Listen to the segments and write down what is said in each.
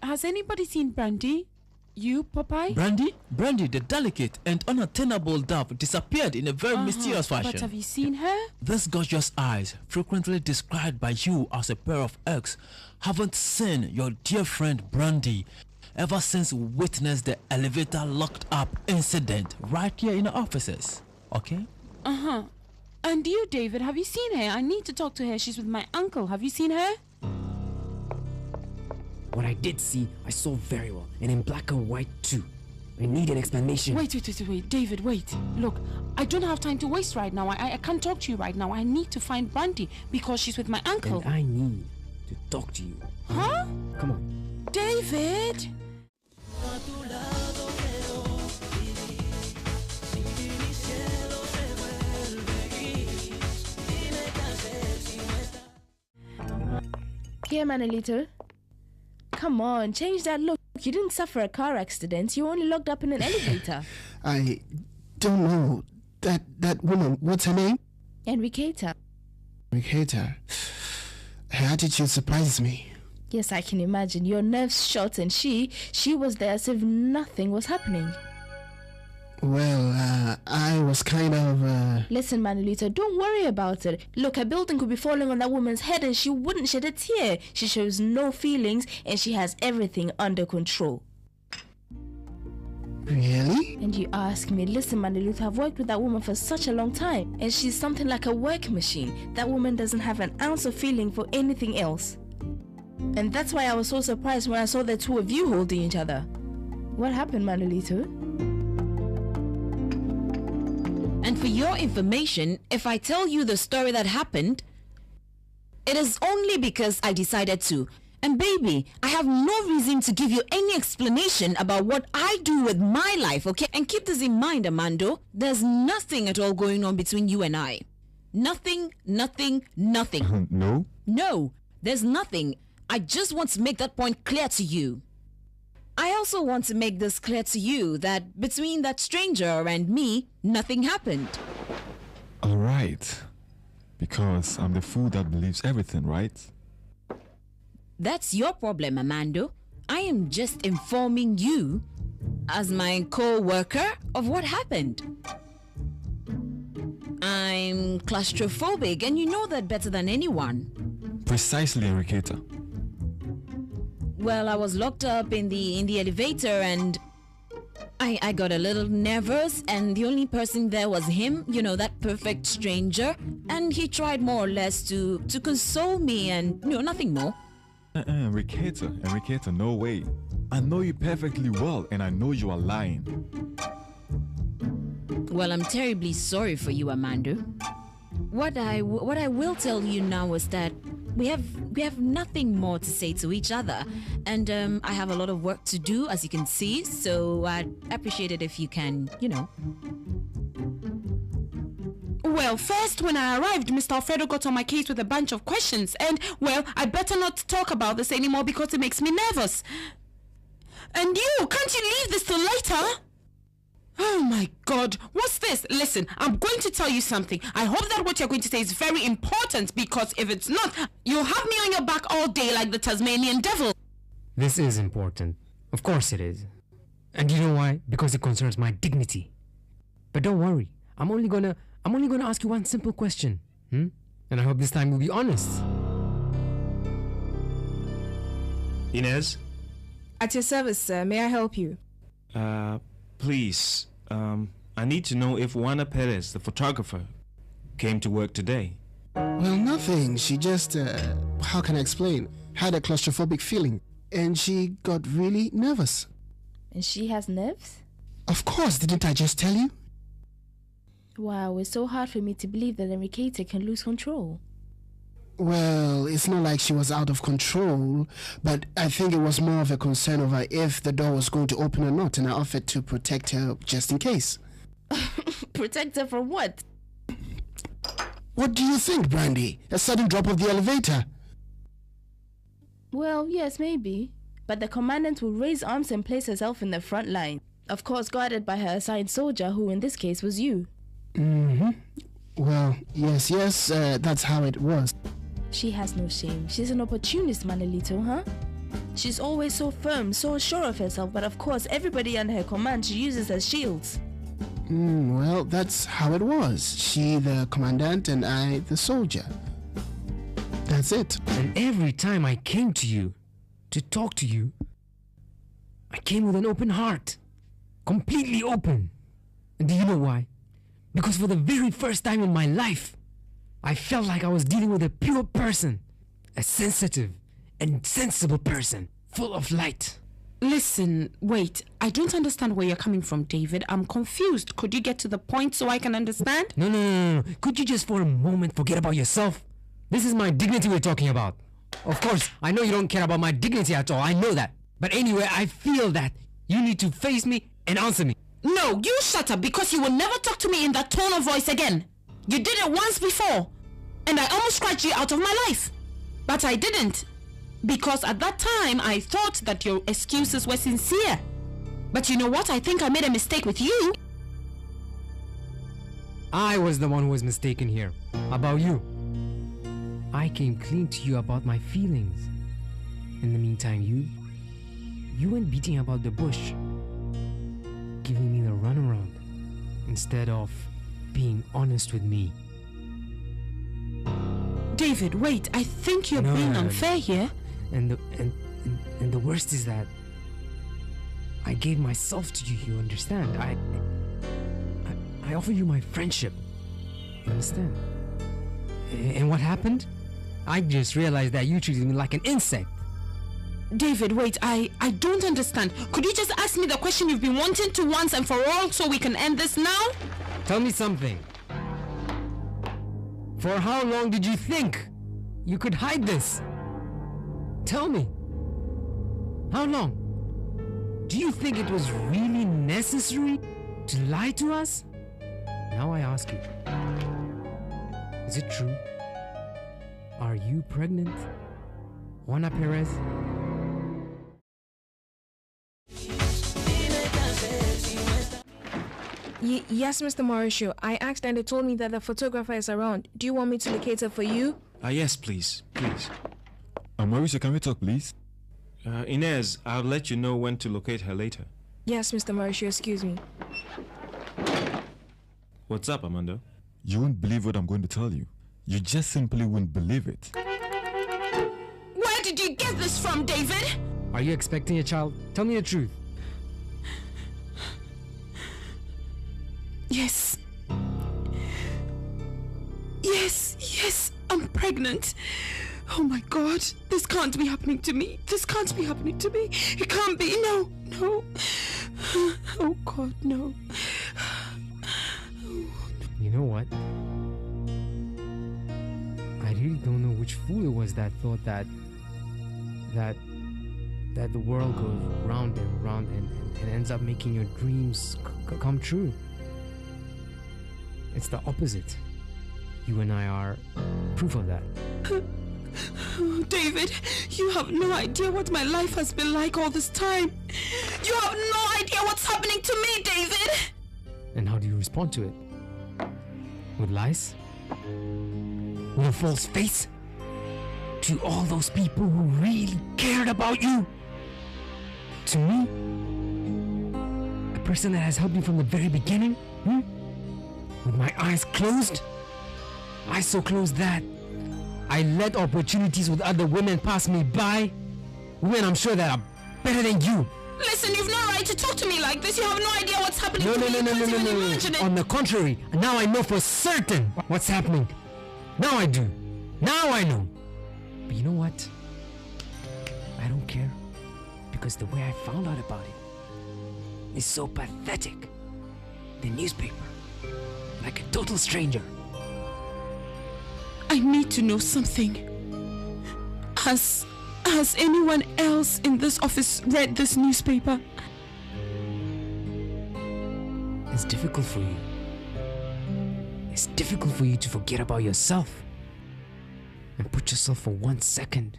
Has anybody seen Brandy? You, Popeye? Brandy, the delicate and unattainable dove, disappeared in a very mysterious fashion. But have you seen her? These gorgeous eyes, frequently described by you as a pair of eggs, haven't seen your dear friend Brandy ever since we witnessed the elevator locked up incident right here in the offices. Okay? And you, David, have you seen her? I need to talk to her. She's with my uncle. Have you seen her? What I did see, I saw very well, and in black and white too. I need an explanation. Wait, David, wait. Look, I don't have time to waste right now. I can't talk to you right now. I need to find Brandy because she's with my uncle. And I need to talk to you. Huh? Come on. David! Here, Manolito. Come on, change that look. You didn't suffer a car accident. You were only locked up in an elevator. I don't know. That woman, what's her name? Enriqueta. Enriqueta. Her attitude surprises me. Yes, I can imagine. Your nerves shot and she was there as if nothing was happening. Well, I was kind of, Listen, Manolito, don't worry about it. Look, a building could be falling on that woman's head and she wouldn't shed a tear. She shows no feelings and she has everything under control. Really? And you ask me, listen, Manolito, I've worked with that woman for such a long time and she's something like a work machine. That woman doesn't have an ounce of feeling for anything else. And that's why I was so surprised when I saw the two of you holding each other. What happened, Manolito? And for your information, if I tell you the story that happened, it is only because I decided to. And baby, I have no reason to give you any explanation about what I do with my life, okay? And keep this in mind, Amando. There's nothing at all going on between you and I. Nothing. No? No, there's nothing. I just want to make that point clear to you. I also want to make this clear to you that between that stranger and me, nothing happened. Alright. Because I'm the fool that believes everything, right? That's your problem, Amando. I am just informing you, as my co-worker, of what happened. I'm claustrophobic and you know that better than anyone. Precisely, Enriqueta. Well, I was locked up in the elevator and I got a little nervous and the only person there was him, you know, that perfect stranger. And he tried more or less to console me and, you know, nothing more. Enriqueta, no way. I know you perfectly well and I know you are lying. Well, I'm terribly sorry for you, Amando. What I will tell you now is that we have nothing more to say to each other, and I have a lot of work to do, as you can see, so I'd appreciate it if you can, you know. Well, first, when I arrived, Mr. Alfredo got on my case with a bunch of questions, and, well, I better not talk about this anymore because it makes me nervous. And you, can't you leave this till later? Oh my God, what's this? Listen, I'm going to tell you something. I hope that what you're going to say is very important because if it's not, you'll have me on your back all day like the Tasmanian devil. This is important. Of course it is. And you know why? Because it concerns my dignity. But don't worry. I'm only gonna ask you one simple question. And I hope this time you'll be honest. Inez? At your service, sir. May I help you? Please, I need to know if Juana Perez, the photographer, came to work today. Well, nothing. She just, how can I explain? Had a claustrophobic feeling. And she got really nervous. And she has nerves? Of course, didn't I just tell you? Wow, it's so hard for me to believe that Enriqueta can lose control. Well, it's not like she was out of control, but I think it was more of a concern over if the door was going to open or not, and I offered to protect her just in case. Protect her from what? What do you think, Brandy? A sudden drop of the elevator? Well, yes, maybe. But the commandant will raise arms and place herself in the front line. Of course, guarded by her assigned soldier, who in this case was you. Well, yes, that's how it was. She has no shame. She's an opportunist, Manolito, huh? She's always so firm, so sure of herself, but of course everybody under her command she uses as shields. Well, that's how it was. She the commandant and I the soldier. That's it. And every time I came to you to talk to you, I came with an open heart. Completely open. And do you know why? Because for the very first time in my life, I felt like I was dealing with a pure person. A sensitive and sensible person, full of light. Listen, wait. I don't understand where you're coming from, David. I'm confused. Could you get to the point so I can understand? No. Could you just for a moment forget about yourself? This is my dignity we're talking about. Of course, I know you don't care about my dignity at all. I know that. But anyway, I feel that you need to face me and answer me. No, you shut up, because you will never talk to me in that tone of voice again. You did it once before, and I almost scratched you out of my life. But I didn't, because at that time I thought that your excuses were sincere. But you know what? I think I made a mistake with you. I was the one who was mistaken here. About you. I came clean to you about my feelings. In the meantime, you went beating about the bush, giving me the runaround instead of being honest with me. David, wait. I think you're being unfair here. And the worst is that I gave myself to you. You understand? I offer you my friendship. You understand? And what happened? I just realized that you treated me like an insect. David, wait. I don't understand. Could you just ask me the question you've been wanting to once and for all so we can end this now? Tell me something. For how long did you think you could hide this? Tell me. How long? Do you think it was really necessary to lie to us? Now I ask you. Is it true? Are you pregnant? Juana Perez? Yes, Mr. Mauricio. I asked and they told me that the photographer is around. Do you want me to locate her for you? Yes, please. Mauricio, can we talk, please? Inez, I'll let you know when to locate her later. Yes, Mr. Mauricio, excuse me. What's up, Amanda? You won't believe what I'm going to tell you. You just simply wouldn't believe it. Where did you get this from, David? Are you expecting a child? Tell me the truth. Yes. Yes, I'm pregnant. Oh my God, this can't be happening to me. It can't be. No. Oh God, no. You know what? I really don't know which fool it was that thought that the world goes round and round and ends up making your dreams come true. It's the opposite. You and I are proof of that. David, you have no idea what my life has been like all this time. You have no idea what's happening to me, David. And how do you respond to it? With lies? With a false face? To all those people who really cared about you? To me? A person that has helped me from the very beginning? With my eyes closed? Eyes so closed that I let opportunities with other women pass me by? Women I'm sure that are better than you. Listen, you've no right to talk to me like this. You have no idea what's happening to me. No. On the contrary, now I know for certain what's happening. Now I do. Now I know. But you know what? I don't care. Because the way I found out about it is so pathetic. The newspaper. Like a total stranger. I need to know something. Has anyone else in this office read this newspaper? It's difficult for you. It's difficult for you to forget about yourself and put yourself for 1 second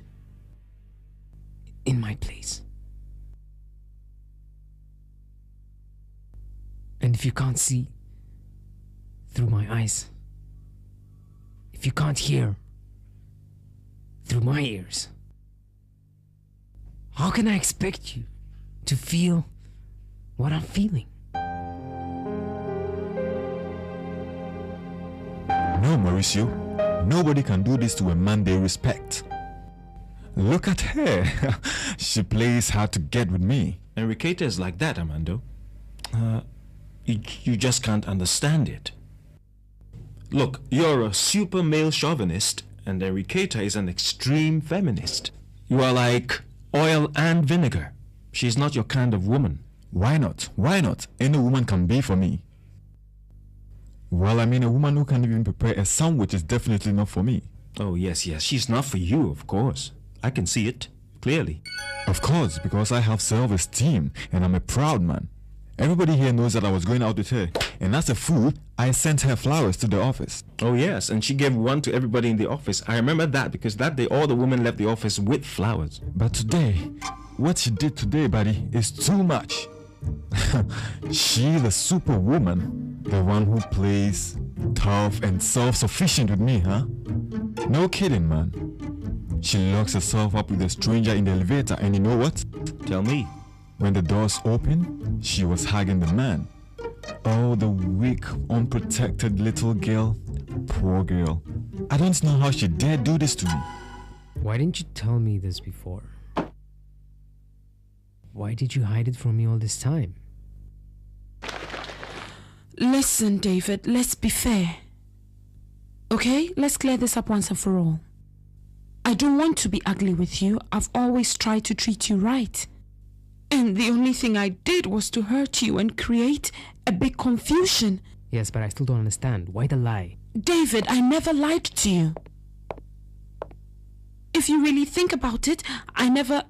in my place. And if you can't see through my eyes, if you can't hear through my ears, How can I expect you to feel what I'm feeling? No, Mauricio. Nobody can do this to a man they respect. Look at her. She plays hard to get with me. Enriqueta is like that, Armando. You just can't understand it. Look, you're a super male chauvinist, and Enriqueta is an extreme feminist. You are like oil and vinegar. She's not your kind of woman. Why not? Why not? Any woman can be for me. Well, I mean, a woman who can even prepare a sandwich is definitely not for me. Oh, yes, she's not for you, of course. I can see it, clearly. Of course, because I have self-esteem, and I'm a proud man. Everybody here knows that I was going out with her, and as a fool, I sent her flowers to the office. Oh, yes, and she gave one to everybody in the office. I remember that, because that day all the women left the office with flowers. But today, what she did today, buddy, is too much. She, the superwoman, the one who plays tough and self-sufficient with me, huh? No kidding, man. She locks herself up with a stranger in the elevator, and you know what? Tell me. When the doors opened, she was hugging the man. Oh, the weak, unprotected little girl. Poor girl. I don't know how she dared do this to me. Why didn't you tell me this before? Why did you hide it from me all this time? Listen, David, let's be fair. Okay? Let's clear this up once and for all. I don't want to be ugly with you. I've always tried to treat you right. And the only thing I did was to hurt you and create a big confusion. Yes, but I still don't understand. Why the lie? David, I never lied to you. If you really think about it, I never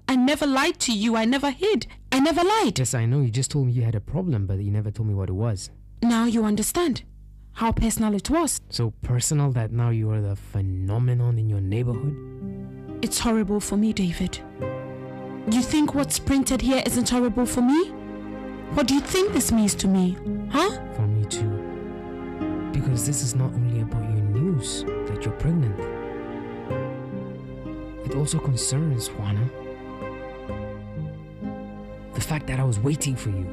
lied to you. I never hid. I never lied. Yes, I know. You just told me you had a problem, but you never told me what it was. Now you understand how personal it was. So personal that now you are the phenomenon in your neighborhood? It's horrible for me, David. You think what's printed here isn't horrible for me? What do you think this means to me? Huh? For me too. Because this is not only about your news that you're pregnant. It also concerns Juana. The fact that I was waiting for you.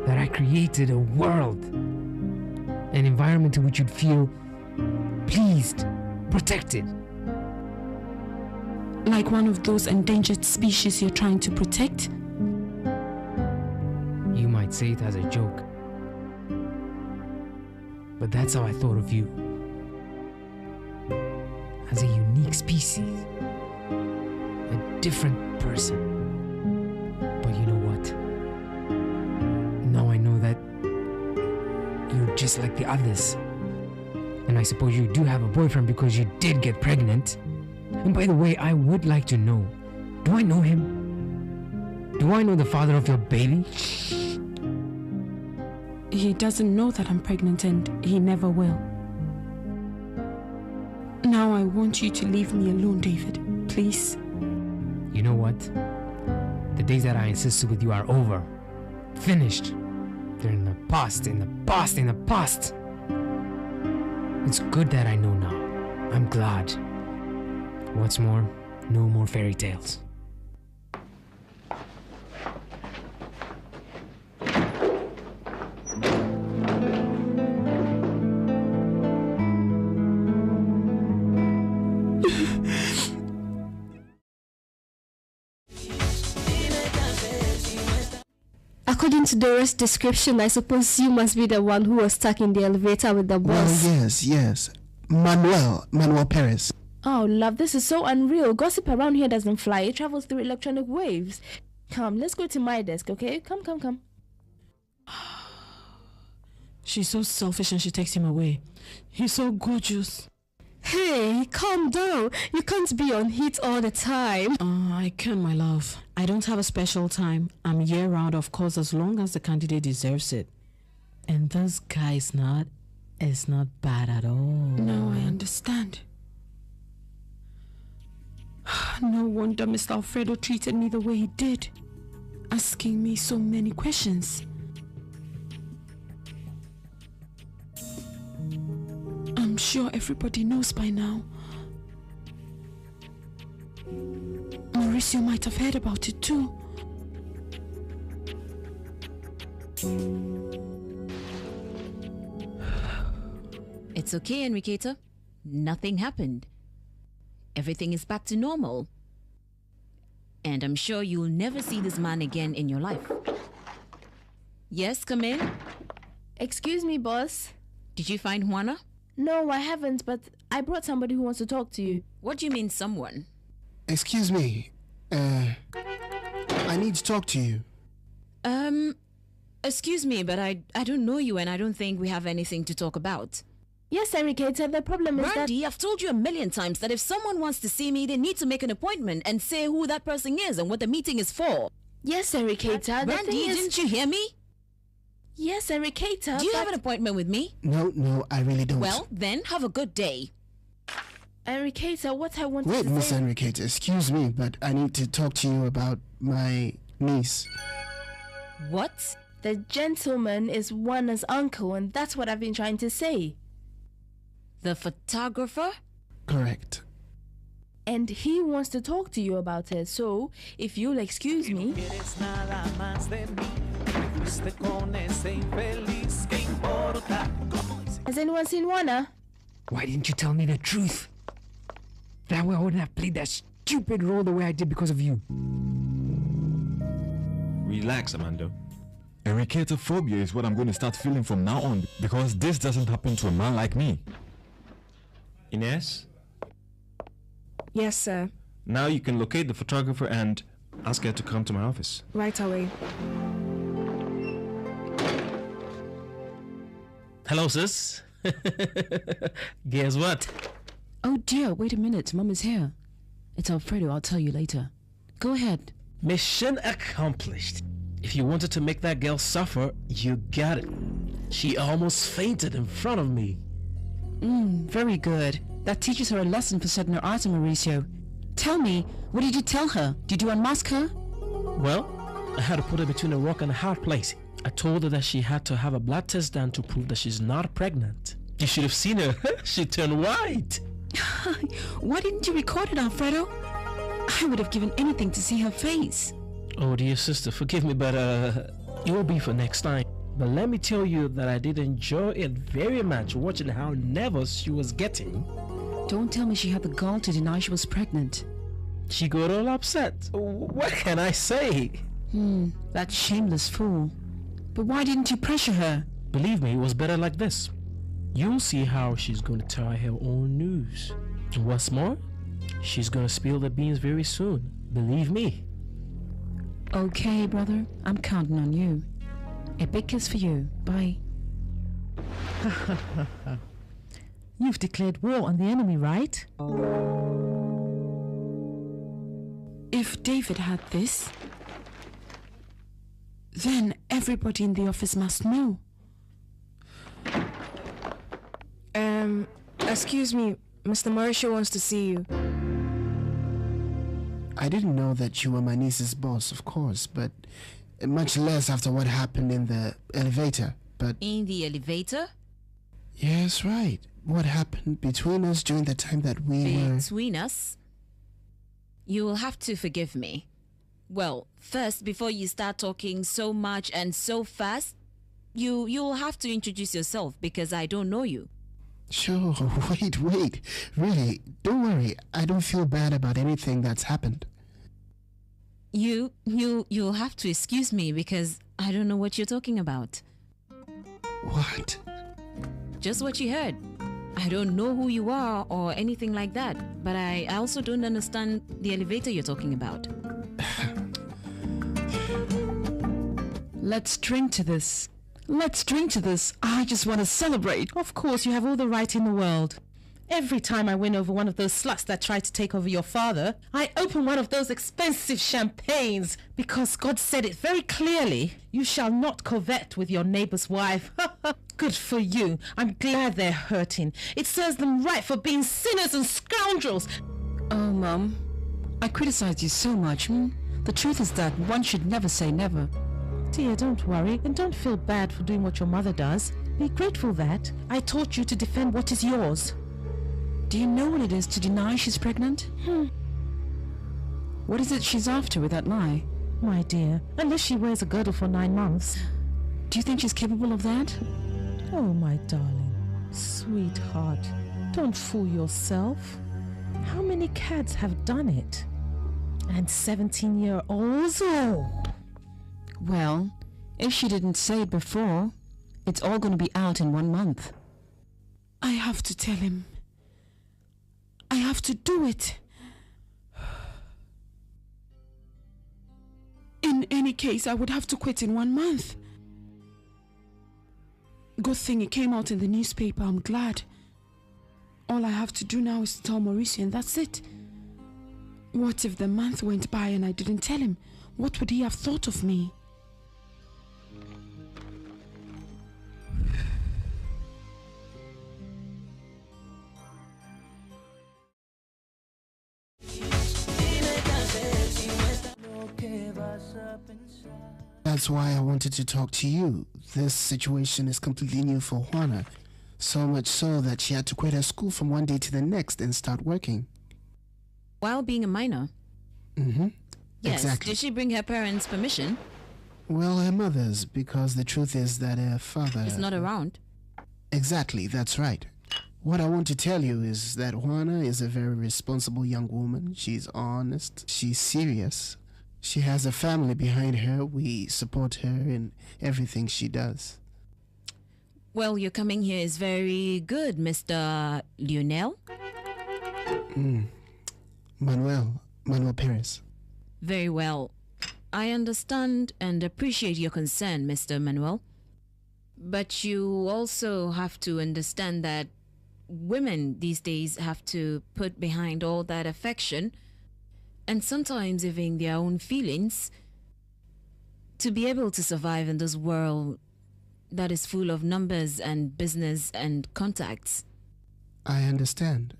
That I created a world. An environment in which you'd feel pleased, protected. Like one of those endangered species you're trying to protect? You might say it as a joke. But that's how I thought of you. As a unique species. A different person. But you know what? Now I know that you're just like the others. And I suppose you do have a boyfriend because you did get pregnant. And by the way, I would like to know, do I know him? Do I know the father of your baby? He doesn't know that I'm pregnant and he never will. Now I want you to leave me alone, David. Please. You know what? The days that I insisted with you are over. Finished. They're in the past, in the past, in the past. It's good that I know now. I'm glad. What's more, no more fairy tales. According to Dora's description, I suppose you must be the one who was stuck in the elevator with the boss. Well, yes. Manuel Perez. Oh, love, this is so unreal. Gossip around here doesn't fly. It travels through electronic waves. Come, let's go to my desk, okay? Come. She's so selfish and she takes him away. He's so gorgeous. Hey, calm down. You can't be on heat all the time. I can, my love. I don't have a special time. I'm year-round, of course, as long as the candidate deserves it. And this guy is not bad at all. No, I understand. No wonder Mr. Alfredo treated me the way he did, asking me so many questions. I'm sure everybody knows by now. Mauricio might have heard about it too. It's okay, Enriqueta. Nothing happened. Everything is back to normal. And I'm sure you'll never see this man again in your life. Yes, come in. Excuse me, boss. Did you find Juana? No, I haven't, but I brought somebody who wants to talk to you. What do you mean, someone? Excuse me. I need to talk to you. Excuse me, but I don't know you and I don't think we have anything to talk about. Yes, Enriqueta, the problem is Brandy, I've told you a million times that if someone wants to see me, they need to make an appointment and say who that person is and what the meeting is for. Yes, Enriqueta. Brandy, didn't you hear me? Yes, Enriqueta. Do you have an appointment with me? No, I really don't. Well, then have a good day. Enriqueta, what I wanted Wait, to Miss say... Enriqueta, excuse me, but I need to talk to you about my niece. What? The gentleman is Juana's uncle, and that's what I've been trying to say. The photographer? Correct. And he wants to talk to you about it, so if you'll excuse me... Has anyone seen Juana? Why didn't you tell me the truth? That way I wouldn't have played that stupid role the way I did because of you. Relax, Amando. Enriqueta phobia is what I'm going to start feeling from now on, because this doesn't happen to a man like me. Inez, Yes, sir. now you can locate the photographer and ask her to come to my office. Right away. Hello, sis. Guess what? Oh dear, wait a minute. Mom is here. It's Alfredo. I'll tell you later. Go ahead. Mission accomplished. If you wanted to make that girl suffer, you got it. She almost fainted in front of me. Very good. That teaches her a lesson for setting her eyes on Mauricio. Tell me, what did you tell her? Did you unmask her? Well, I had to put her between a rock and a hard place. I told her that she had to have a blood test done to prove that she's not pregnant. You should have seen her. She turned white. Why didn't you record it, Alfredo? I would have given anything to see her face. Oh dear sister, forgive me, but it will be for next time. But let me tell you that I did enjoy it very much watching how nervous she was getting. Don't tell me she had the gall to deny she was pregnant. She got all upset. What can I say? That shameless fool. But why didn't you pressure her? Believe me, it was better like this. You'll see how she's going to tell her own news. And what's more, she's going to spill the beans very soon. Believe me. Okay, brother. I'm counting on you. A big kiss for you. Bye. You've declared war on the enemy, right? If David had this, then everybody in the office must know. Excuse me, Mr. Mauricio wants to see you. I didn't know that you were my niece's boss, of course, but much less after what happened in the elevator. But In the elevator? yes, right. What happened between us during the time that we were... Between us? You will have to forgive me. Well, first, before you start talking so much and so fast, you'll have to introduce yourself because I don't know you. Sure, wait. Really, don't worry. I don't feel bad about anything that's happened. You'll have to excuse me because I don't know what you're talking about. What? Just what you heard. I don't know who you are or anything like that, but I also don't understand the elevator you're talking about. Let's drink to this. Let's drink to this. I just want to celebrate. Of course, you have all the right in the world. Every time I win over one of those sluts that tried to take over your father, I open one of those expensive champagnes because God said it very clearly. You shall not covet with your neighbor's wife. Good for you. I'm glad they're hurting. It serves them right for being sinners and scoundrels. Oh, Mum, I criticized you so much. The truth is that one should never say never. Dear, don't worry and don't feel bad for doing what your mother does. Be grateful that I taught you to defend what is yours. Do you know what it is to deny she's pregnant? What is it she's after with that lie? My dear, unless she wears a girdle for 9 months. Do you think she's capable of that? Oh, my darling, sweetheart, don't fool yourself. How many cats have done it? And 17-year-olds? Oh! Well, if she didn't say it before, it's all going to be out in 1 month. I have to tell him. I have to do it. In any case, I would have to quit in 1 month. Good thing it came out in the newspaper, I'm glad. All I have to do now is to tell Mauricio and that's it. What if the month went by and I didn't tell him? What would he have thought of me? That's why I wanted to talk to you. This situation is completely new for Juana. So much so that she had to quit her school from one day to the next and start working. While being a minor? Mm-hmm. Yes. Exactly. Did she bring her parents' permission? Well, her mother's, because the truth is that her father... Is not around. Exactly, that's right. What I want to tell you is that Juana is a very responsible young woman. She's honest. She's serious. She has a family behind her. We support her in everything she does. Well, your coming here is very good, Mr. Lionel. Manuel Perez. Very well. I understand and appreciate your concern, Mr. Manuel. But you also have to understand that women these days have to put behind all that affection and sometimes even their own feelings to be able to survive in this world that is full of numbers and business and contacts. I understand.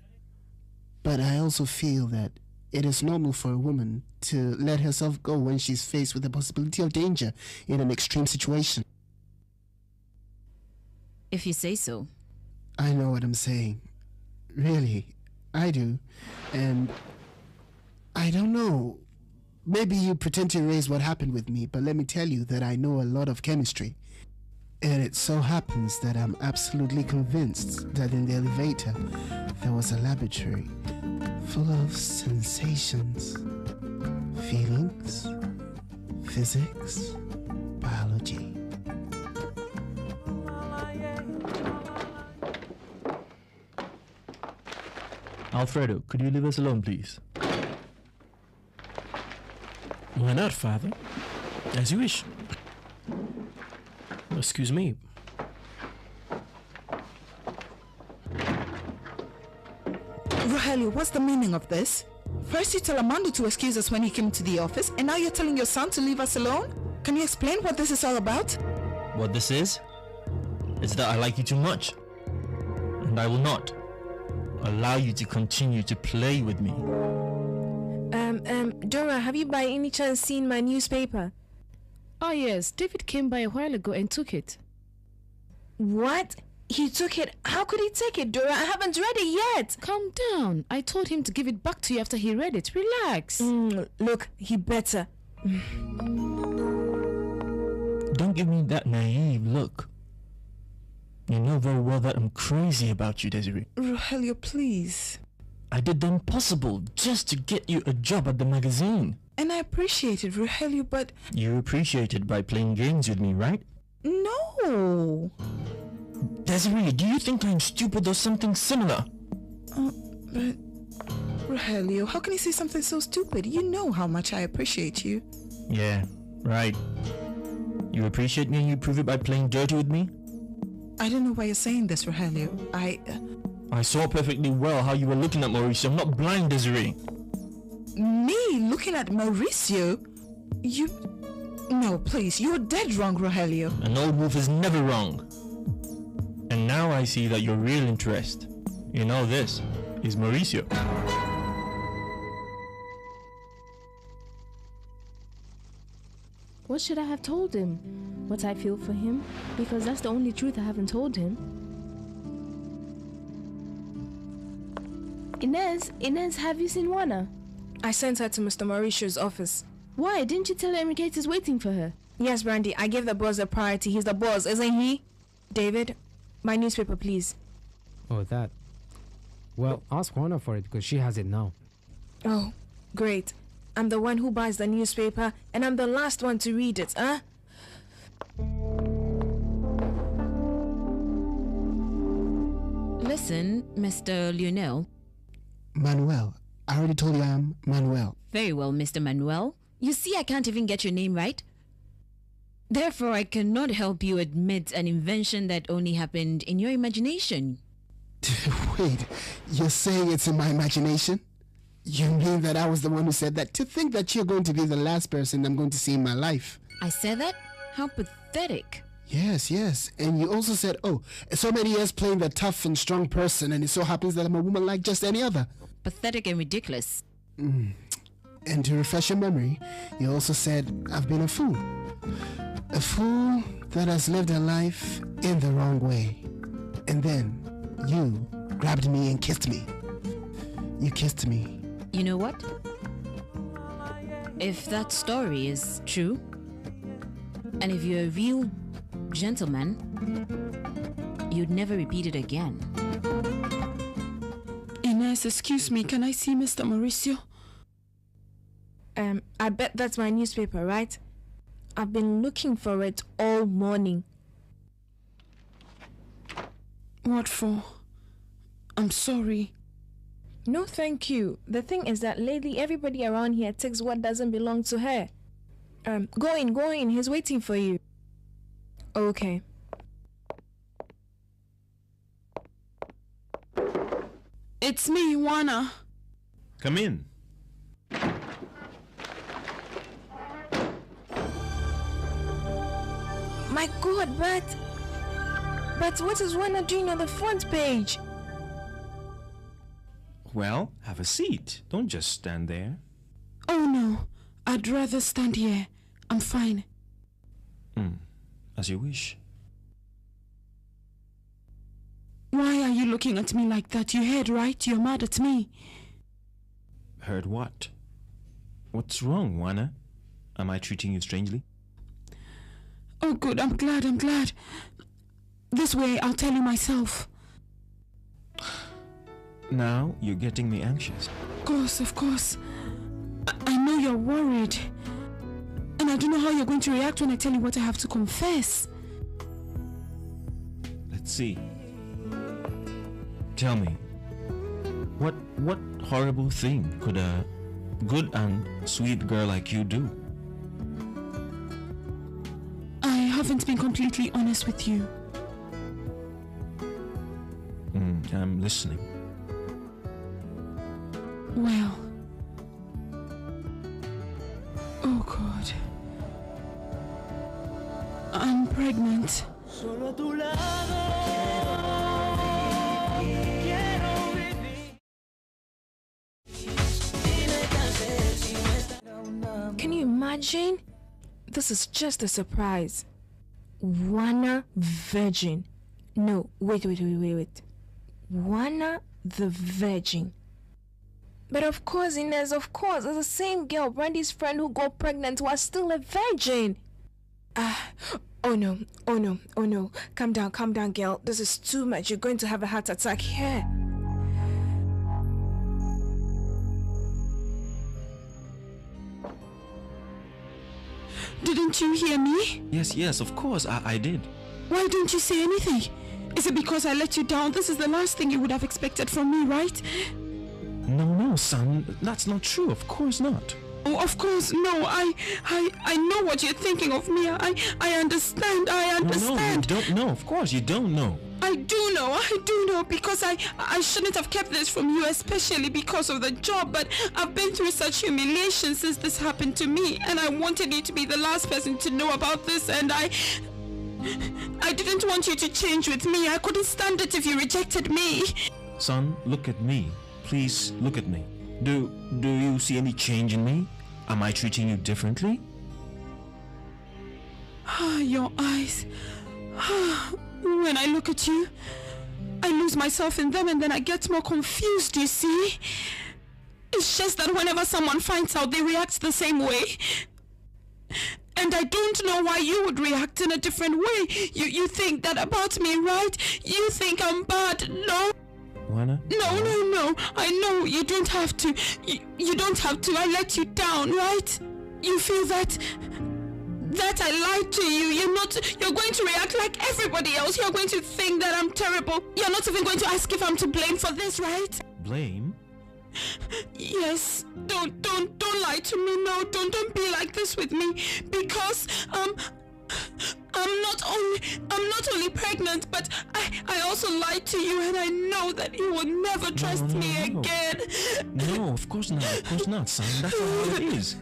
But I also feel that it is normal for a woman to let herself go when she's faced with the possibility of danger in an extreme situation. If you say so. I know what I'm saying. Really, I do. And I don't know. Maybe you pretend to erase what happened with me, but let me tell you that I know a lot of chemistry. And it so happens that I'm absolutely convinced that in the elevator there was a laboratory full of sensations, feelings, physics, biology. Alfredo, could you leave us alone, please? Why not, Father? As you wish. Excuse me. Rogelio, what's the meaning of this? First you tell Armando to excuse us when he came to the office, and now you're telling your son to leave us alone? Can you explain what this is all about? What this is that I like you too much. And I will not allow you to continue to play with me. Dora, have you by any chance seen my newspaper? Oh yes, David came by a while ago and took it. What? He took it? How could he take it, Dora? I haven't read it yet. Calm down. I told him to give it back to you after he read it. Relax. Look, he better. Don't give me that naive look. You know very well that I'm crazy about you, Desiree. Rogelio, please. I did the impossible just to get you a job at the magazine. And I appreciate it, Rogelio, but... You appreciate it by playing games with me, right? No. Desiree, do you think I'm stupid or something similar? But... Rogelio, how can you say something so stupid? You know how much I appreciate you. Yeah, right. You appreciate me and you prove it by playing dirty with me? I don't know why you're saying this, Rogelio. I saw perfectly well how you were looking at Mauricio. I'm not blind, Desiree. Me looking at Mauricio? You... No, please, you're dead wrong, Rogelio. An old wolf is never wrong. And now I see that your real interest in all this is Mauricio. What should I have told him? What I feel for him? Because that's the only truth I haven't told him. Inez, have you seen Juana? I sent her to Mr. Mauricio's office. Why? Didn't you tell her Kate is waiting for her? Yes, Brandy, I gave the boss a priority. He's the boss, isn't he? David, my newspaper, please. Oh, that. Well, ask Juana for it because she has it now. Oh, great. I'm the one who buys the newspaper and I'm the last one to read it, huh? Listen, Mr. Lionel. Manuel. I already told you I'm Manuel. Very well, Mr. Manuel. You see, I can't even get your name right. Therefore, I cannot help you admit an invention that only happened in your imagination. Wait, you're saying it's in my imagination? You mean that I was the one who said that? To think that you're going to be the last person I'm going to see in my life. I said that? How pathetic. Yes. And you also said, oh, so many years playing the tough and strong person, and it so happens that I'm a woman like just any other. Pathetic and ridiculous. And to refresh your memory, you also said I've been a fool. A fool that has lived a life in the wrong way. And then you grabbed me and kissed me. You kissed me. You know what? If that story is true, and if you're a real gentleman, you'd never repeat it again. Inez, excuse me, can I see Mr. Mauricio? I bet that's my newspaper, right? I've been looking for it all morning. What for? I'm sorry. No, thank you. The thing is that lately everybody around here takes what doesn't belong to her. Go in. He's waiting for you. Okay. It's me, Juana. Come in. My God, but what is Juana doing on the front page? Well, have a seat. Don't just stand there. Oh no, I'd rather stand here. I'm fine. As you wish. Why are you looking at me like that? You heard, right? You're mad at me. Heard what? What's wrong, Juana? Am I treating you strangely? Oh good, I'm glad. This way, I'll tell you myself. Now you're getting me anxious. Of course. I know you're worried. And I don't know how you're going to react when I tell you what I have to confess. Let's see. Tell me, what horrible thing could a good and sweet girl like you do? I haven't been completely honest with you. I'm listening. Well. Oh God. I'm pregnant. Can you imagine? This is just a surprise. Juana Virgin. No, wait. Juana the Virgin. But of course, Inez, it's the same girl, Brandy's friend who got pregnant was still a virgin. Oh no. Calm down, girl. This is too much. You're going to have a heart attack here. Didn't you hear me? Yes, of course, I did. Why didn't you say anything? Is it because I let you down? This is the last thing you would have expected from me, right? No, son, that's not true. Of course not. Oh, of course, no. I know what you're thinking of me. I understand. No, you don't know. Of course, you don't know. I do know, because I shouldn't have kept this from you, especially because of the job, but I've been through such humiliation since this happened to me, and I wanted you to be the last person to know about this, and I didn't want you to change with me. I couldn't stand it if you rejected me. Son, look at me. Please, look at me. Do you see any change in me? Am I treating you differently? Your eyes. When I look at you, I lose myself in them and then I get more confused, you see? It's just that whenever someone finds out, they react the same way. And I don't know why you would react in a different way. You think that about me, right? You think I'm bad, no? Juana? No. I know you don't have to. You don't have to. I let you down, right? You feel that I lied to you. You're going to react like everybody else. You're going to think that I'm terrible. You're not even going to ask if I'm to blame for this, right? Blame? Yes. Don't lie to me. No, don't be like this with me. Because I'm not only pregnant, but I also lied to you, and I know that you will never trust me again. No, of course not, son. That's not how it is.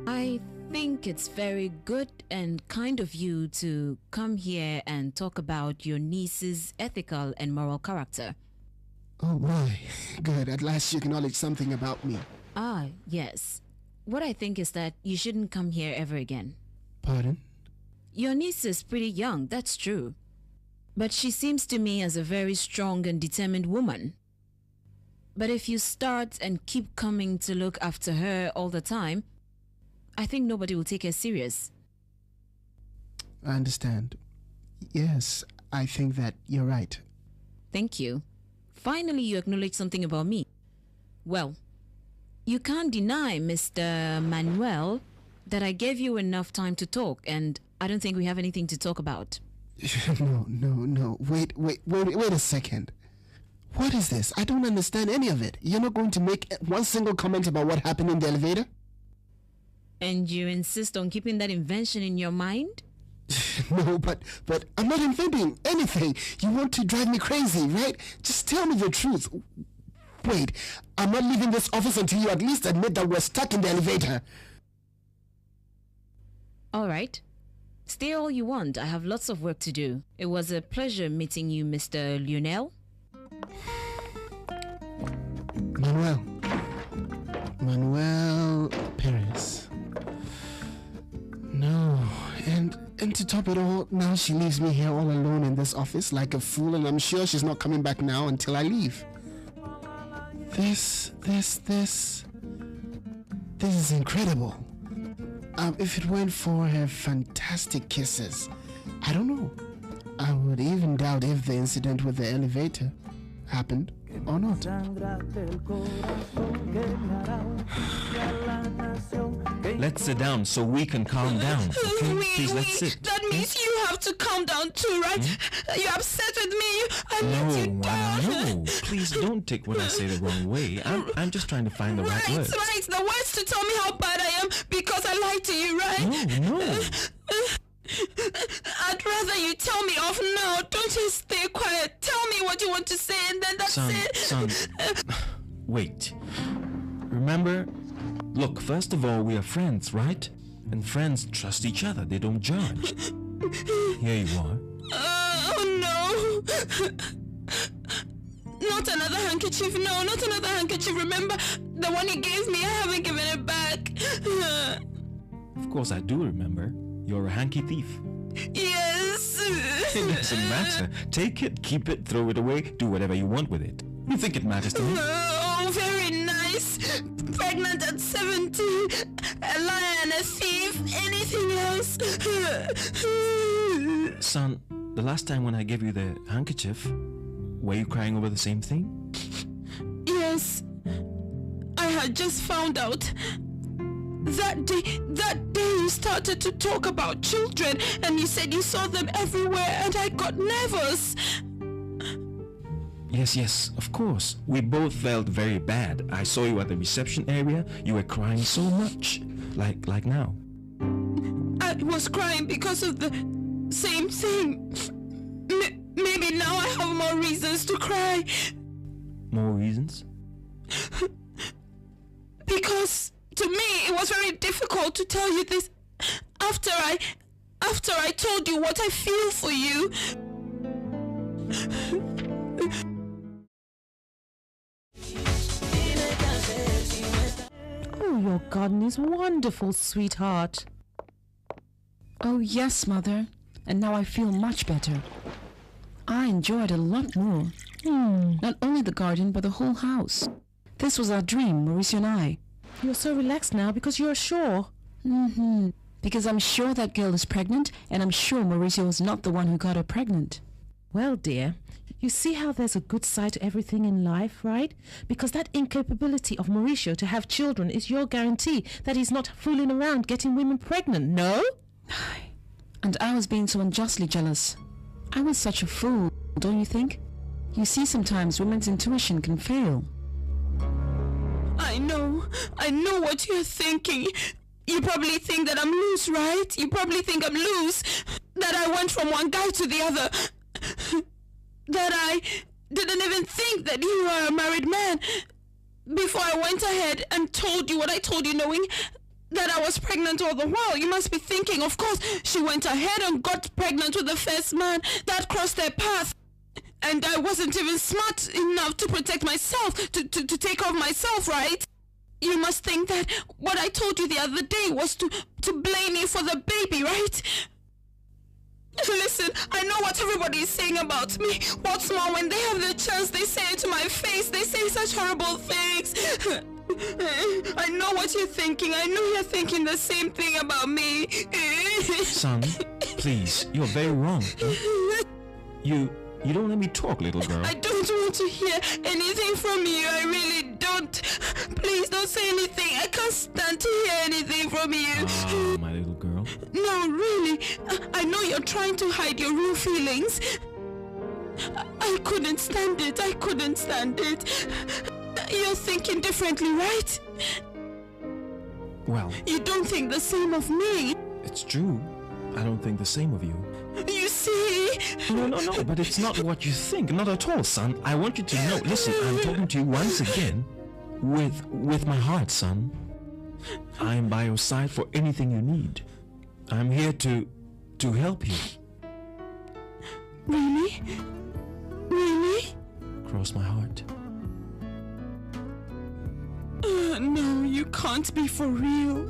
I think it's very good and kind of you to come here and talk about your niece's ethical and moral character. Oh my, good. At last you acknowledge something about me. Ah, yes. What I think is that you shouldn't come here ever again. Pardon? Your niece is pretty young, that's true. But she seems to me as a very strong and determined woman. But if you start and keep coming to look after her all the time, I think nobody will take her serious. I understand. Yes, I think that you're right. Thank you. Finally, you acknowledge something about me. Well, you can't deny, Mr. Manuel, that I gave you enough time to talk, and I don't think we have anything to talk about. No. Wait a second. What is this? I don't understand any of it. You're not going to make one single comment about what happened in the elevator? And you insist on keeping that invention in your mind? No, but I'm not inventing anything. You want to drive me crazy, right? Just tell me the truth. Wait, I'm not leaving this office until you at least admit that we're stuck in the elevator. All right. Stay all you want. I have lots of work to do. It was a pleasure meeting you, Mr. Lionel. Manuel Perez. No, and to top it all, now she leaves me here all alone in this office like a fool, and I'm sure she's not coming back now until I leave. This is incredible. If it weren't for her fantastic kisses, I don't know. I would even doubt if the incident with the elevator happened or not. Let's sit down so we can calm down. Okay? Please, let's sit. That means you have to calm down too, right? You're upset with me. I let you down. No, please don't take what I say the wrong way. I'm just trying to find the right words. Right. The words to tell me how bad I am because I lied to you, right? No. I'd rather you tell me off now. Don't just stay quiet. Tell me what you want to say, and then that's it. Son, wait. Remember? Look, first of all, we are friends, right? And friends trust each other. They don't judge. Here you are. Oh, no. Not another handkerchief. No, not another handkerchief. Remember, the one you gave me, I haven't given it back. Of course, I do remember. You're a hanky thief. Yes. It doesn't matter. Take it, keep it, throw it away, do whatever you want with it. You think it matters to me? Oh, very nice. Pregnant at 70. A liar and a thief. Anything else? Son, the last time when I gave you the handkerchief, were you crying over the same thing? Yes. I had just found out. That day you started to talk about children, and you said you saw them everywhere, and I got nervous. Yes, of course. We both felt very bad. I saw you at the reception area. You were crying so much. Like now. I was crying because of the same thing. Maybe now I have more reasons to cry. More reasons? Because to me, it was very difficult to tell you this after I told you what I feel for you. Oh, your garden is wonderful, sweetheart. Oh, yes, Mother. And now I feel much better. I enjoy it a lot more. Not only the garden, but the whole house. This was our dream, Mauricio and I. You're so relaxed now because you're sure. Because I'm sure that girl is pregnant, and I'm sure Mauricio was not the one who got her pregnant. Well, dear, you see how there's a good side to everything in life, right? Because that incapability of Mauricio to have children is your guarantee that he's not fooling around getting women pregnant, no? And I was being so unjustly jealous. I was such a fool, don't you think? You see, sometimes women's intuition can fail. I know what you're thinking. You probably think that I'm loose, right? You probably think I'm loose. That I went from one guy to the other. That I didn't even think that you were a married man. Before I went ahead and told you what I told you, knowing that I was pregnant all the while. You must be thinking, of course, she went ahead and got pregnant with the first man that crossed their path. And I wasn't even smart enough to protect myself, to take off myself, right? You must think that what I told you the other day was to blame me for the baby, right? Listen, I know what everybody is saying about me. What's more, when they have the chance, they say it to my face. They say such horrible things. I know what you're thinking. I know you're thinking the same thing about me. Son, please, you're very wrong. You don't let me talk, little girl. I don't want to hear anything from you. I really don't. Please don't say anything. I can't stand to hear anything from you. Oh, my little girl. No, really. I know you're trying to hide your real feelings. I couldn't stand it. I couldn't stand it. You're thinking differently, right? Well, you don't think the same of me. It's true. I don't think the same of you. You see? No, but it's not what you think. Not at all, son. I want you to know. Listen, I'm talking to you once again with my heart, son. I am by your side for anything you need. I'm here to help you. Really? Really? Cross my heart. No, you can't be for real.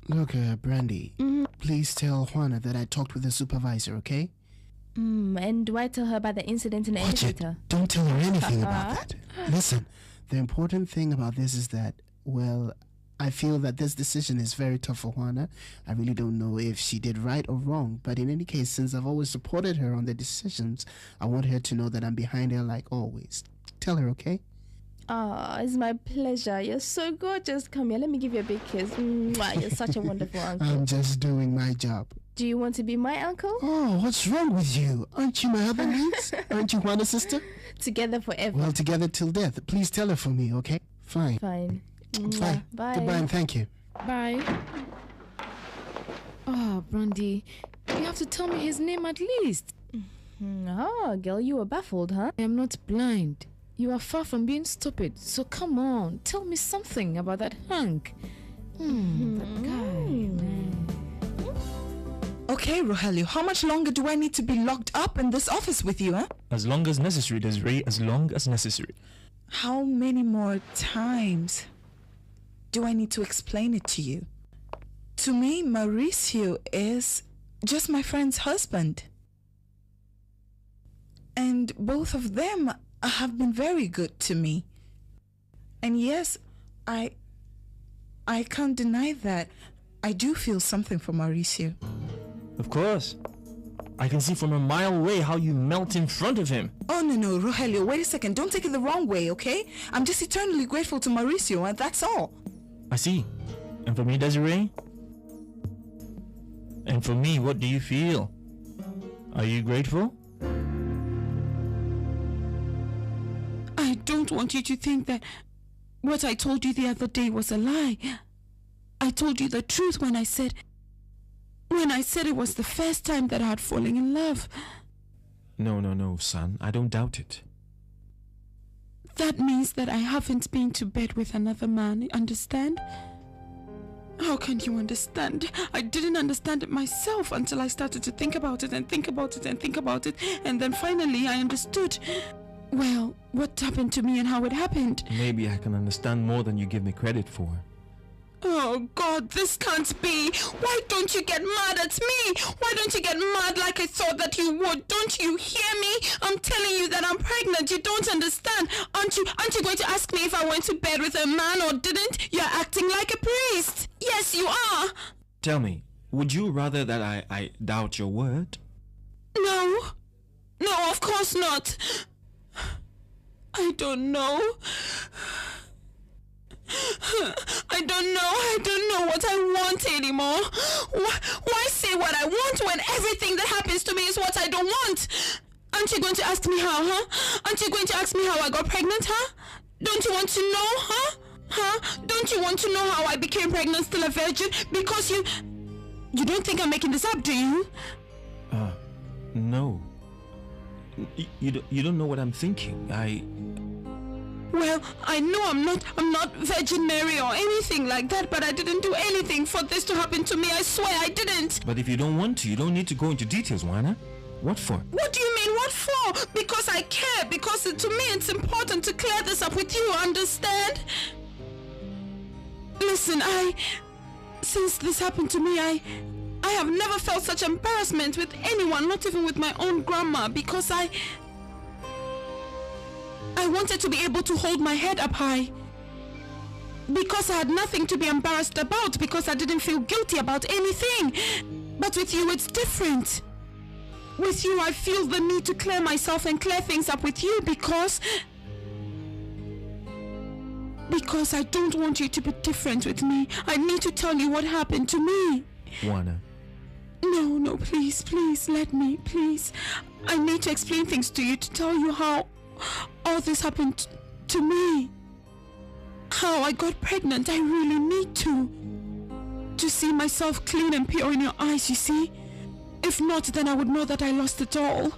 Look, Brandy, please tell Juana that I talked with the supervisor, okay? And do I tell her about the incident in the elevator? Don't tell her anything about that. Listen, the important thing about this is that, well, I feel that this decision is very tough for Juana. I really don't know if she did right or wrong, but in any case, since I've always supported her on the decisions, I want her to know that I'm behind her like always. Tell her, okay? It's my pleasure. You're so gorgeous. Come here, let me give you a big kiss. Mwah, you're such a wonderful uncle. I'm just doing my job. Do you want to be my uncle? Oh, what's wrong with you? Aren't you my other niece? Aren't you Juana's sister? Together forever. Well, together till death. Please tell her for me, okay? Fine. Fine. Bye. Bye. Goodbye and thank you. Bye. Oh, Brandy, you have to tell me his name at least. Girl, you were baffled, huh? I am not blind. You are far from being stupid, so come on, tell me something about that hunk. That guy, man. Okay, Rogelio, how much longer do I need to be locked up in this office with you, huh? As long as necessary, Desiree, as long as necessary. How many more times do I need to explain it to you? To me, Mauricio is just my friend's husband. And both of them have been very good to me. And yes, I can't deny that I do feel something for Mauricio. Of course. I can see from a mile away how you melt in front of him. Oh, no, Rogelio, wait a second. Don't take it the wrong way, okay? I'm just eternally grateful to Mauricio, and that's all. I see. And for me, Desiree? And for me, what do you feel? Are you grateful? I don't want you to think that what I told you the other day was a lie. I told you the truth when I said it was the first time that I had fallen in love. No, son. I don't doubt it. That means that I haven't been to bed with another man, understand? How can you understand? I didn't understand it myself until I started to think about it and think about it and think about it, and then finally I understood. Well, what happened to me and how it happened. Maybe I can understand more than you give me credit for. Oh, Oh God, this can't be. Why don't you get mad at me? Why don't you get mad like I thought that you would? Don't you hear me? I'm telling you that I'm pregnant. You don't understand. Aren't you going to ask me if I went to bed with a man or didn't? You're acting like a priest. Yes, you are. Tell me, would you rather that I doubt your word? No. No, of course not. I don't know. I don't know what I want anymore. Why say what I want when everything that happens to me is what I don't want? Aren't you going to ask me how, huh? Aren't you going to ask me how I got pregnant, huh? Don't you want to know, huh? Huh? Don't you want to know how I became pregnant still a virgin? Because you don't think I'm making this up, do you? No. You don't know what I'm thinking. Well, I know I'm not Virgin Mary or anything like that, but I didn't do anything for this to happen to me. I swear I didn't. But if you don't want to, you don't need to go into details, Juana. What for? What do you mean, what for? Because I care. Because to me it's important to clear this up with you, understand? Listen, since this happened to me, I have never felt such embarrassment with anyone, not even with my own grandma, because I wanted to be able to hold my head up high. Because I had nothing to be embarrassed about, because I didn't feel guilty about anything. But with you, it's different. With you, I feel the need to clear myself and clear things up with you because I don't want you to be different with me. I need to tell you what happened to me. Juana. No, please, let me, please. I need to explain things to you, to tell you how all this happened to me. How I got pregnant. I really need to see myself clean and pure in your eyes, you see? If not, then I would know that I lost it all.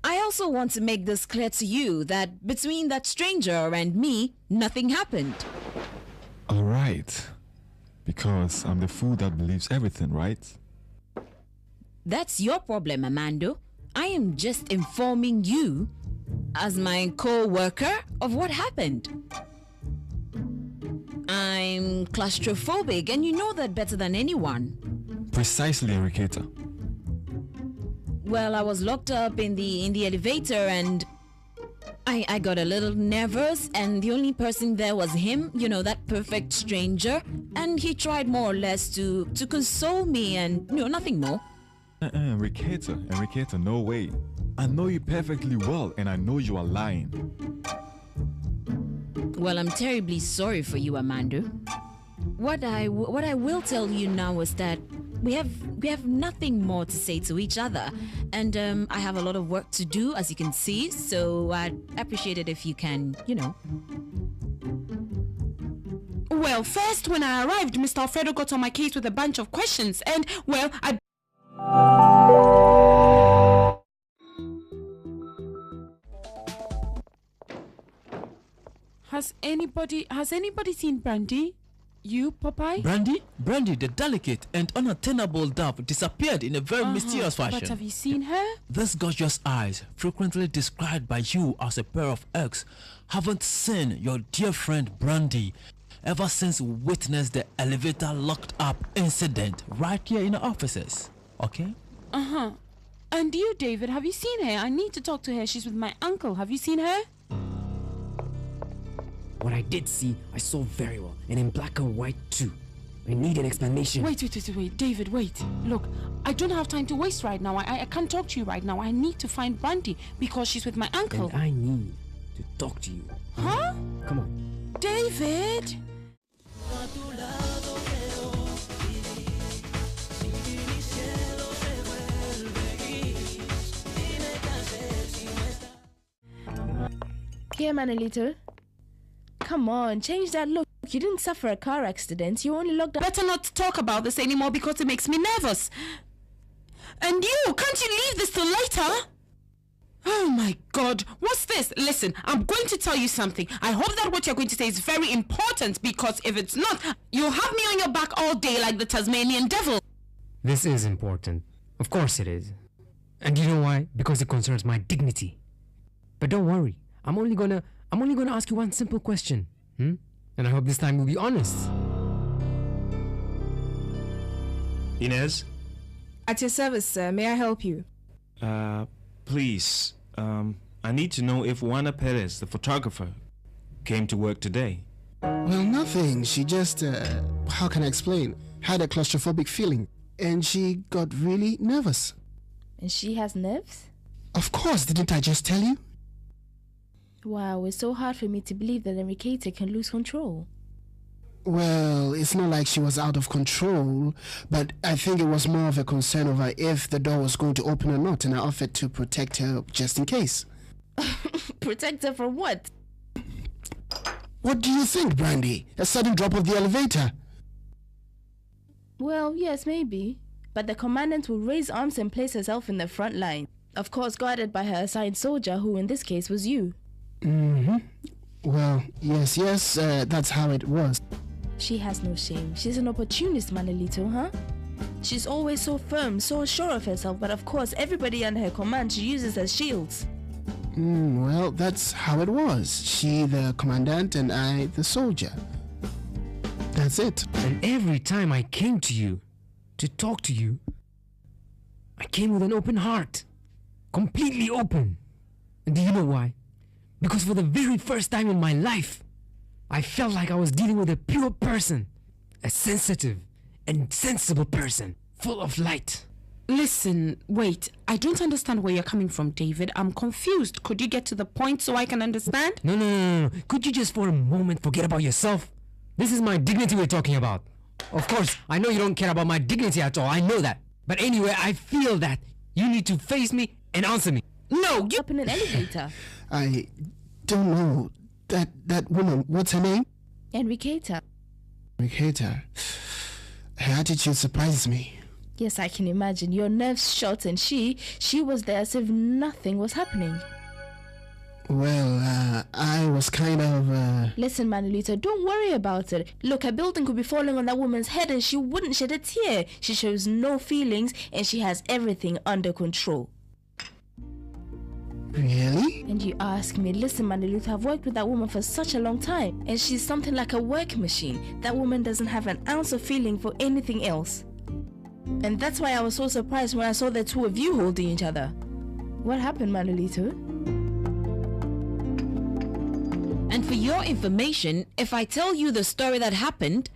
I also want to make this clear to you that between that stranger and me, nothing happened. Alright. Because I'm the fool that believes everything, right? That's your problem, Amando. I am just informing you, as my co-worker, of what happened. I'm claustrophobic, and you know that better than anyone. Precisely, Enriqueta. Well, I was locked up in the elevator, and I got a little nervous, and the only person there was him, you know, that perfect stranger, and he tried more or less to console me, and nothing more. Enriqueta, no way. I know you perfectly well, and I know you are lying. Well, I'm terribly sorry for you, Amando. What I will tell you now is that we have nothing more to say to each other, and I have a lot of work to do, as you can see, so I'd appreciate it if you can, Well, first, when I arrived, Mr. Alfredo got on my case with a bunch of questions, and, well, Has anybody seen Brandy? You, Popeye? Brandy, the delicate and unattainable dove, disappeared in a very mysterious fashion. But have you seen her? These gorgeous eyes, frequently described by you as a pair of eggs, haven't seen your dear friend Brandy ever since we witnessed the elevator locked up incident right here in the offices. Okay? And you, David, have you seen her? I need to talk to her. She's with my uncle. Have you seen her? What I did see, I saw very well, and in black and white too. I need an explanation. Wait, David, wait. Look, I don't have time to waste right now. I can't talk to you right now. I need to find Brandy because she's with my uncle. And I need to talk to you. Huh? Come on. David! Here, Manolito. Come on, change that look. You didn't suffer a car accident. You only locked up. Better not talk about this anymore because it makes me nervous. And you, can't you leave this till later? Oh my God, what's this? Listen, I'm going to tell you something. I hope that what you're going to say is very important, because if it's not, you'll have me on your back all day like the Tasmanian devil. This is important. Of course it is. And you know why? Because it concerns my dignity. But don't worry. I'm only gonna ask you one simple question. And I hope this time you'll be honest. Inez? At your service, sir. May I help you? Please, I need to know if Juana Perez, the photographer, came to work today. Well, nothing. She just, how can I explain? Had a claustrophobic feeling. And she got really nervous. And she has nerves? Of course, didn't I just tell you? Wow, it's so hard for me to believe that Enriqueta can lose control. Well, it's not like she was out of control, but I think it was more of a concern over if the door was going to open or not, and I offered to protect her just in case. Protect her from what? What do you think, Brandy? A sudden drop of the elevator? Well, yes, maybe. But the commandant will raise arms and place herself in the front line. Of course, guarded by her assigned soldier, who in this case was you. Well, yes, that's how it was. She has no shame. She's an opportunist, Manolito, huh? She's always so firm, so sure of herself, but of course, everybody under her command she uses as shields. Well, that's how it was. She the commandant and I the soldier. That's it. And every time I came to you to talk to you, I came with an open heart. Completely open. And do you know why? Because for the very first time in my life, I felt like I was dealing with a pure person. A sensitive and sensible person, full of light. Listen, wait. I don't understand where you're coming from, David. I'm confused. Could you get to the point so I can understand? No. Could you just for a moment forget about yourself? This is my dignity we're talking about. Of course, I know you don't care about my dignity at all. I know that. But anyway, I feel that you need to face me and answer me. No, you... Up in an elevator. I don't know. That woman, what's her name? Enriqueta. Enriqueta. Her attitude surprises me. Yes, I can imagine. Your nerves shot and she was there as if nothing was happening. Well, I was kind of, Listen, Manolito, don't worry about it. Look, a building could be falling on that woman's head and she wouldn't shed a tear. She shows no feelings and she has everything under control. Really? And you ask me, listen, Manolito, I've worked with that woman for such a long time and she's something like a work machine. That woman doesn't have an ounce of feeling for anything else. And that's why I was so surprised when I saw the two of you holding each other. What happened, Manolito? And for your information, if I tell you the story that happened,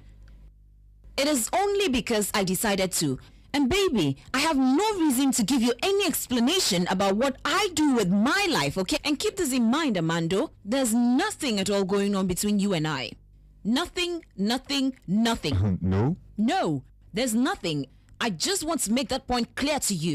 it is only because I decided to. And baby, I have no reason to give you any explanation about what I do with my life, okay? And keep this in mind, Amando. There's nothing at all going on between you and I. Nothing. No? No, there's nothing. I just want to make that point clear to you.